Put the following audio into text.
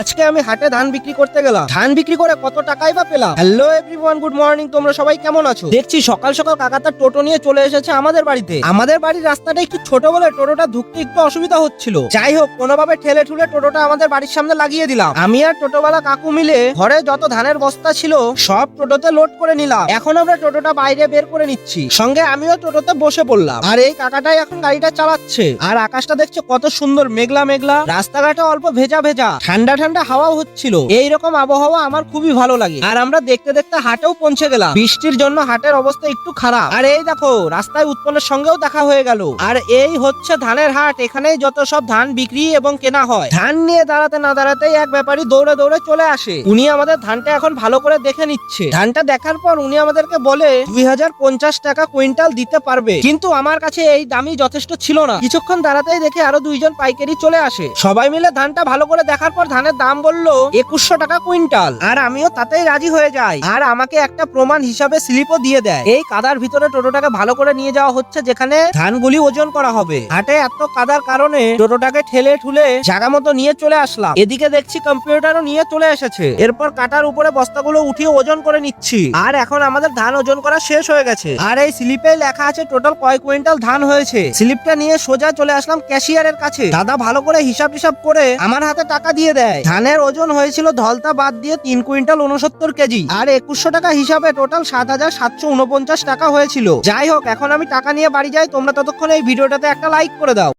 আজকে আমি হাটে ধান বিক্রি করতে গেলাম। ধান বিক্রি করে কত টাকাই বা পেলাম। Hello everyone, good morning. তোমরা সবাই কেমন আছো? দেখছি সকাল সকাল কাকা তার টোটো নিয়ে চলে এসেছে আমাদের বাড়িতে। আমাদের বাড়ির রাস্তাটা একটু ছোট বলে টোটোটা ঢুকতে একটু অসুবিধা হচ্ছিল। যাই হোক, কোনোভাবে ঠেলে ঠুলে টোটোটা আমাদের বাড়ির সামনে লাগিয়ে দিলাম। আমি আর টোটোওয়ালা কাকু মিলে ঘরে যত ধানের বস্তা ছিল সব টোটোতে লোড করে নিলাম। এখন আমরা টোটোটা বাইরে বের করে নিচ্ছি, সঙ্গে আমিও টোটোতে বসে পড়লাম। আর এই কাকাটাই এখন গাড়িটা চালাচ্ছে। আর আকাশটা দেখছো কত সুন্দর মেঘলা মেঘলা, রাস্তাঘাটে অল্প ভেজা ভেজা, ঠান্ডা ঠান্ডা হাওয়াও হচ্ছিল। এইরকম আবহাওয়া আমার খুবই ভালো লাগে। আর আমরা দেখতে দেখতে হাটেও পৌঁছে গেলাম। বৃষ্টির জন্য হাটের অবস্থা একটু খারাপ। আর এই দেখো রাস্তায় উৎপন্নের সঙ্গেও দেখা হয়ে গেল। আর এই হচ্ছে ধানের হাট। এখানেই যত সব ধান বিক্রি এবং কেনা হয়। ধান নিয়ে দাঁড়াতে না দাঁড়াতেই এক ব্যাপারী দৌড়ে দৌড়ে চলে আসে। উনি আমাদের ধানটা এখন ভালো করে দেখে নিচ্ছে। ধানটা দেখার পর উনি আমাদেরকে বলে 2050 টাকা কুইন্টাল দিতে পারবে। কিন্তু আমার কাছে এই দামই যথেষ্ট ছিল না। কিছুক্ষণ দাঁড়াতেই দেখে আরো দুইজন পাইকারি চলে আসে। সবাই মিলে ধানটা ভালো করে দেখার পর ধানের দাম বললো 2100 টাকা কুইন্টাল। আর আমিও তাতেই রাজি হয়ে যাই। আর আমাকে একটা প্রমাণ হিসাবে স্লিপও দিয়ে দেয়। এই কাদার ভিতরে টোটোটাকে ভালো করে নিয়ে যাওয়া হচ্ছে, যেখানে ধানগুলি ওজন করা হবে। হাটে এত কাদার কারণে টোটোটাকে ঠেলে ঠুলে জায়গা মতো নিয়ে চলে আসলাম। এদিকে দেখছি কম্পিউটারও নিয়ে চলে এসেছে। এরপর কাটার উপরে বস্তাগুলো উঠিয়ে ওজন করে নিচ্ছি। আর এখন আমাদের ধান ওজন করা শেষ হয়ে গেছে। আর এই স্লিপে লেখা আছে টোটাল কয় কুইন্টাল ধান হয়েছে। স্লিপটা নিয়ে সোজা চলে আসলাম ক্যাশিয়ারের কাছে। দাদা ভালো করে হিসাব করে আমার হাতে টাকা দিয়ে দেয়। ধানের ওজন হয়েছিল ধলতা বাদ দিয়ে 3 কুইন্টাল 69 কেজি। আর 2100 টাকা হিসাবে টোটাল 7749 টাকা হয়েছিল। যাই হোক, এখন আমি টাকা নিয়ে বাড়ি যাই। তোমরা ততক্ষণ এই ভিডিওটাতে একটা লাইক করে দাও।